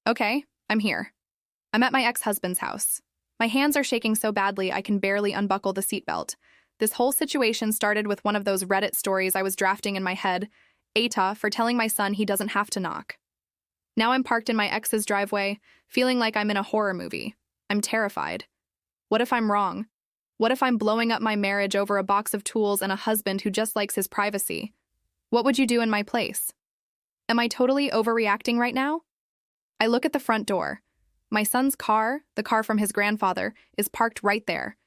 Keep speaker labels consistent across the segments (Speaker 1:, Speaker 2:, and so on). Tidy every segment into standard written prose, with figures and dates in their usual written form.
Speaker 1: Okay, I'm here. I'm at my ex-husband's house. My hands are shaking so badly I can barely unbuckle the seatbelt. This whole situation started with one of those Reddit stories I was drafting in my head, AITAH for telling my son he doesn't have to knock. Now I'm parked in my ex's driveway, feeling like I'm in a horror movie. I'm terrified. What if I'm wrong? What if I'm blowing up my marriage over a box of tools and a husband who just likes his privacy? What would you do in my place? Am I totally overreacting right now? I look at the front door. My son's car, the car from his grandfather, is parked right there.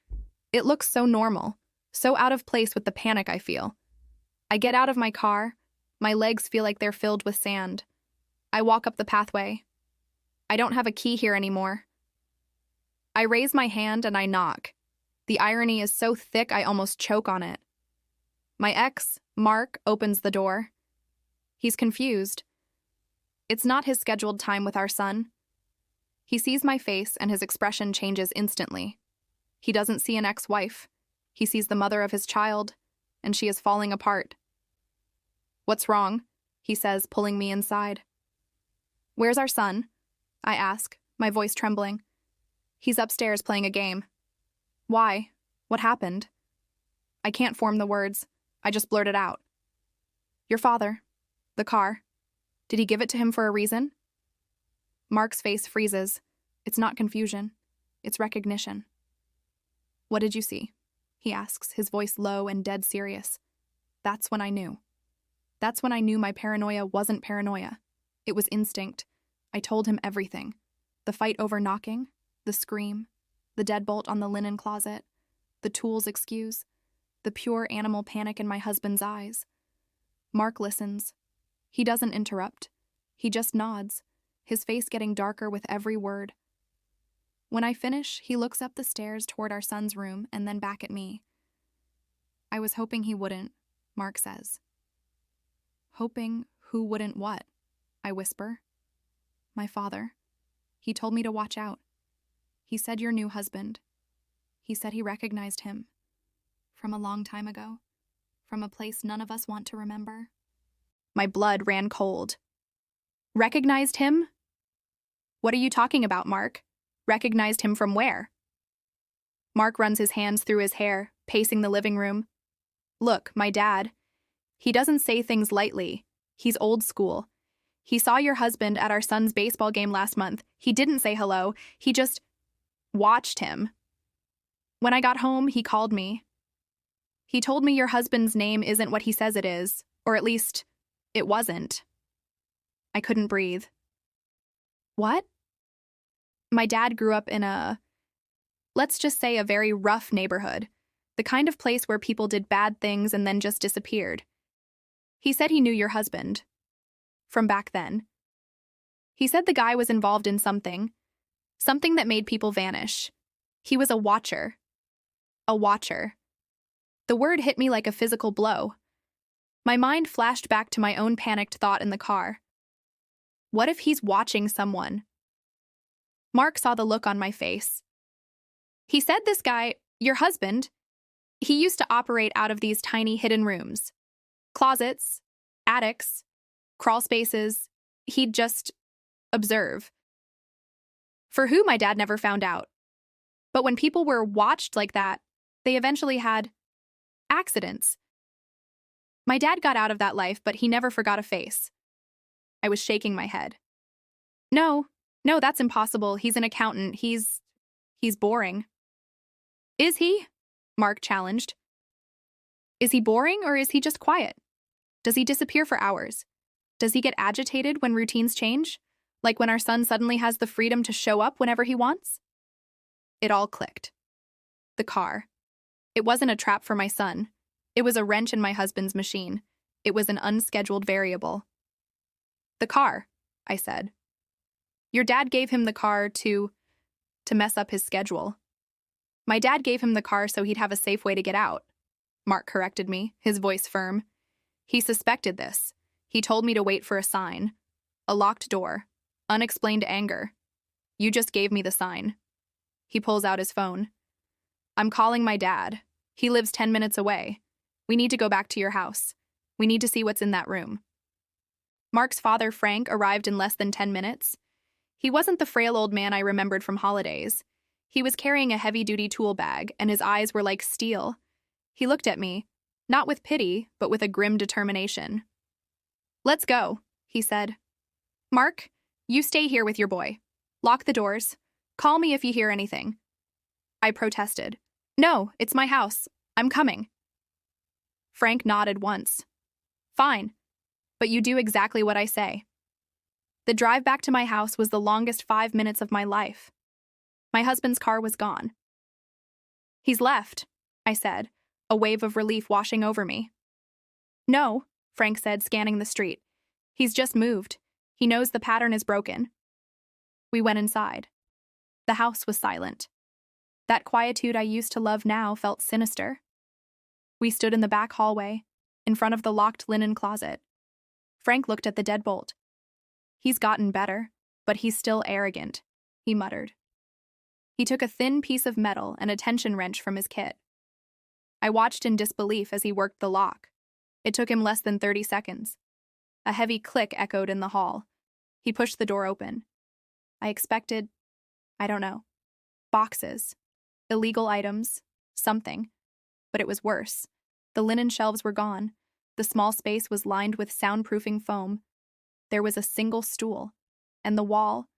Speaker 1: It looks so normal, so out of place with the panic I feel. I get out of my car. My legs feel like they're filled with sand. I walk up the pathway. I don't have a key here anymore. I raise my hand and I knock. The irony is so thick I almost choke on it. My ex, Mark, opens the door. He's confused. It's not his scheduled time with our son. He sees my face and his expression changes instantly. He doesn't see an ex-wife. He sees the mother of his child, and she is falling apart. "What's wrong?" he says, pulling me inside. "Where's our son?" I ask, my voice trembling. "He's upstairs playing a game." "Why? What happened?" I can't form the words. I just blurt it out. "Your father. The car. Did he give it to him for a reason?" Mark's face freezes. It's not confusion. It's recognition. "What did you see?" he asks, his voice low and dead serious. That's when I knew. That's when I knew my paranoia wasn't paranoia. It was instinct. I told him everything. The fight over knocking, the scream, the deadbolt on the linen closet, the tools excuse, the pure animal panic in my husband's eyes. Mark listens. He doesn't interrupt. He just nods, his face getting darker with every word. When I finish, he looks up the stairs toward our son's room and then back at me. "I was hoping he wouldn't," Mark says. "Hoping who wouldn't what?" I whisper. "My father. He told me to watch out. He said your new husband. He said he recognized him. From a long time ago. From a place none of us want to remember." My blood ran cold. "Recognized him? What are you talking about, Mark? Recognized him from where?" Mark runs his hands through his hair, pacing the living room. "Look, my dad. He doesn't say things lightly. He's old school. He saw your husband at our son's baseball game last month. He didn't say hello. He just watched him. When I got home, he called me. He told me your husband's name isn't what he says it is, or at least, it wasn't." I couldn't breathe. "What?" My dad grew up in let's just say a very rough neighborhood, the kind of place where people did bad things and then just disappeared. He said he knew your husband. From back then. He said the guy was involved in something that made people vanish. He was a watcher. A watcher. The word hit me like a physical blow. My mind flashed back to my own panicked thought in the car. What if he's watching someone? Mark saw the look on my face. He said this guy, your husband, he used to operate out of these tiny hidden rooms. Closets, attics, crawl spaces. He'd just observe. For who, my dad never found out. But when people were watched like that, they eventually had accidents. My dad got out of that life, but he never forgot a face. I was shaking my head. No, that's impossible. He's an accountant. He's boring." "Is he?" Mark challenged. "Is he boring or is he just quiet? Does he disappear for hours? Does he get agitated when routines change? Like when our son suddenly has the freedom to show up whenever he wants?" It all clicked. The car. It wasn't a trap for my son. It was a wrench in my husband's machine. It was an unscheduled variable. "The car," I said. "Your dad gave him the car to mess up his schedule." "My dad gave him the car so he'd have a safe way to get out," Mark corrected me, his voice firm. "He suspected this. He told me to wait for a sign. A locked door. Unexplained anger. You just gave me the sign." He pulls out his phone. "I'm calling my dad. He lives 10 minutes away. We need to go back to your house. We need to see what's in that room." Mark's father, Frank, arrived in less than 10 minutes. He wasn't the frail old man I remembered from holidays. He was carrying a heavy-duty tool bag, and his eyes were like steel. He looked at me, not with pity, but with a grim determination. "Let's go," he said. "Mark, you stay here with your boy. Lock the doors. Call me if you hear anything." I protested. "No, it's my house. I'm coming." Frank nodded once. "Fine, but you do exactly what I say." The drive back to my house was the longest 5 minutes of my life. My husband's car was gone. "He's left," I said, a wave of relief washing over me. "No," Frank said, scanning the street. "He's just moved. He knows the pattern is broken." We went inside. The house was silent. That quietude I used to love now felt sinister. We stood in the back hallway, in front of the locked linen closet. Frank looked at the deadbolt. "He's gotten better, but he's still arrogant," he muttered. He took a thin piece of metal and a tension wrench from his kit. I watched in disbelief as he worked the lock. It took him less than 30 seconds. A heavy click echoed in the hall. He pushed the door open. I expected, I don't know, boxes, illegal items, something. But it was worse. The linen shelves were gone. The small space was lined with soundproofing foam. There was a single stool, and the wall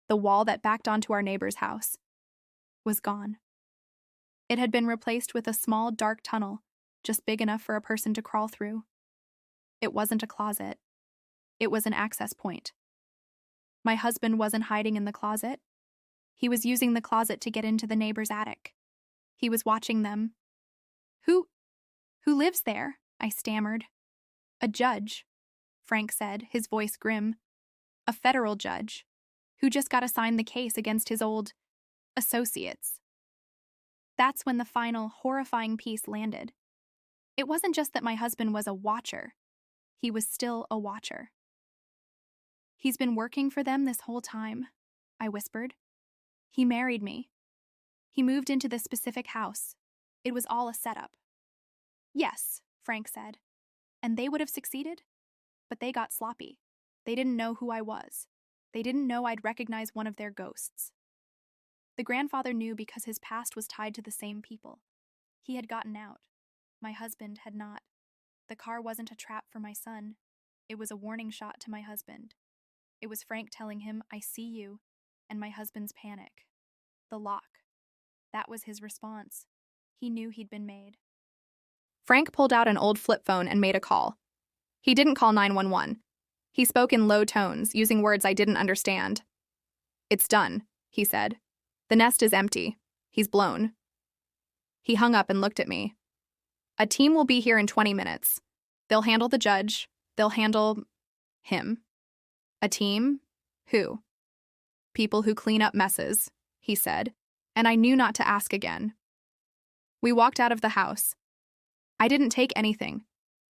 Speaker 1: that backed onto our neighbor's house, was gone. It had been replaced with a small, dark tunnel, just big enough for a person to crawl through. It wasn't a closet. It was an access point. My husband wasn't hiding in the closet. He was using the closet to get into the neighbor's attic. He was watching them. Who lives there?" I stammered. "A judge," Frank said, his voice grim. "A federal judge, who just got assigned the case against his old associates." That's when the final, horrifying piece landed. It wasn't just that my husband was a watcher. He was still a watcher. "He's been working for them this whole time," I whispered. "He married me. He moved into this specific house. It was all a setup." "Yes," Frank said. "And they would have succeeded? But they got sloppy. They didn't know who I was. They didn't know I'd recognize one of their ghosts." The grandfather knew because his past was tied to the same people. He had gotten out. My husband had not. The car wasn't a trap for my son. It was a warning shot to my husband. It was Frank telling him, "I see you," and my husband's panic. The lock. That was his response. He knew he'd been made. Frank pulled out an old flip phone and made a call. He didn't call 911. He spoke in low tones, using words I didn't understand. "It's done," he said. "The nest is empty. He's blown." He hung up and looked at me. "A team will be here in 20 minutes. They'll handle the judge. They'll handle him." "A team? Who?" "People who clean up messes," he said, and I knew not to ask again. We walked out of the house. I didn't take anything.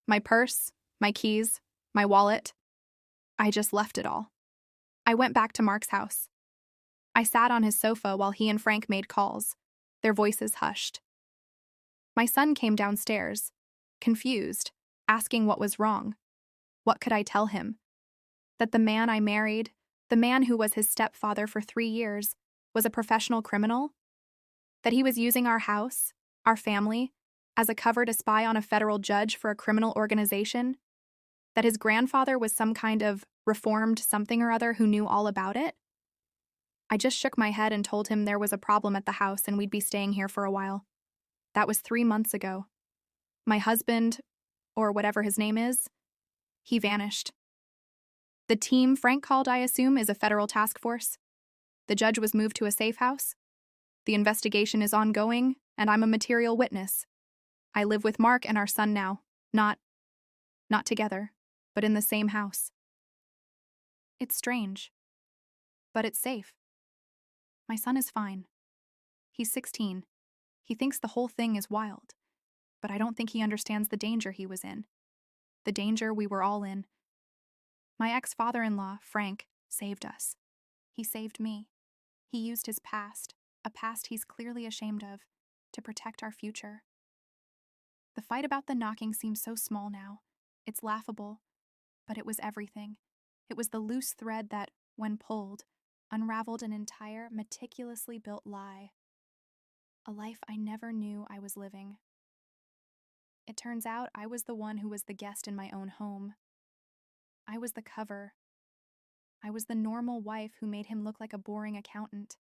Speaker 1: My purse, my keys, my wallet. I just left it all. I went back to Mark's house. I sat on his sofa while he and Frank made calls, their voices hushed. My son came downstairs, confused, asking what was wrong. What could I tell him? That the man I married, the man who was his stepfather for 3 years, was a professional criminal? That he was using our house, our family, as a cover to spy on a federal judge for a criminal organization? That his grandfather was some kind of reformed something or other who knew all about it? I just shook my head and told him there was a problem at the house and we'd be staying here for a while. That was 3 months ago. My husband, or whatever his name is, he vanished. The team Frank called, I assume, is a federal task force. The judge was moved to a safe house. The investigation is ongoing, and I'm a material witness. I live with Mark and our son now, not together, but in the same house. It's strange, but it's safe. My son is fine. He's 16. He thinks the whole thing is wild, but I don't think he understands the danger he was in. The danger we were all in. My ex-father-in-law, Frank, saved us. He saved me. He used his past, a past he's clearly ashamed of, to protect our future. The fight about the knocking seems so small now. It's laughable, but it was everything. It was the loose thread that, when pulled, unraveled an entire, meticulously built lie. A life I never knew I was living. It turns out I was the one who was the guest in my own home. I was the cover. I was the normal wife who made him look like a boring accountant.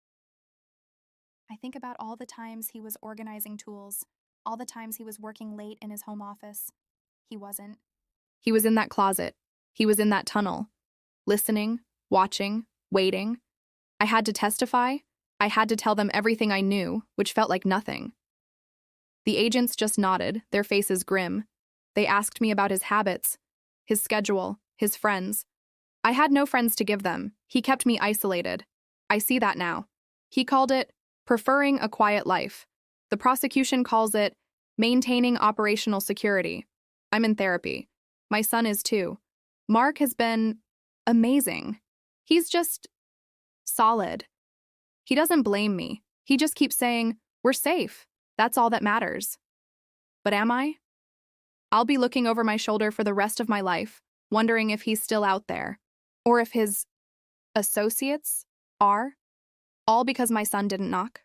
Speaker 1: I think about all the times he was organizing tools, all the times he was working late in his home office. He wasn't. He was in that closet. He was in that tunnel. Listening, watching, waiting. I had to testify. I had to tell them everything I knew, which felt like nothing. The agents just nodded, their faces grim. They asked me about his habits, his schedule, his friends. I had no friends to give them. He kept me isolated. I see that now. He called it preferring a quiet life. The prosecution calls it maintaining operational security. I'm in therapy. My son is too. Mark has been amazing. He's just solid. He doesn't blame me. He just keeps saying, "We're safe. That's all that matters." But am I? I'll be looking over my shoulder for the rest of my life, wondering if he's still out there, or if his associates are, all because my son didn't knock.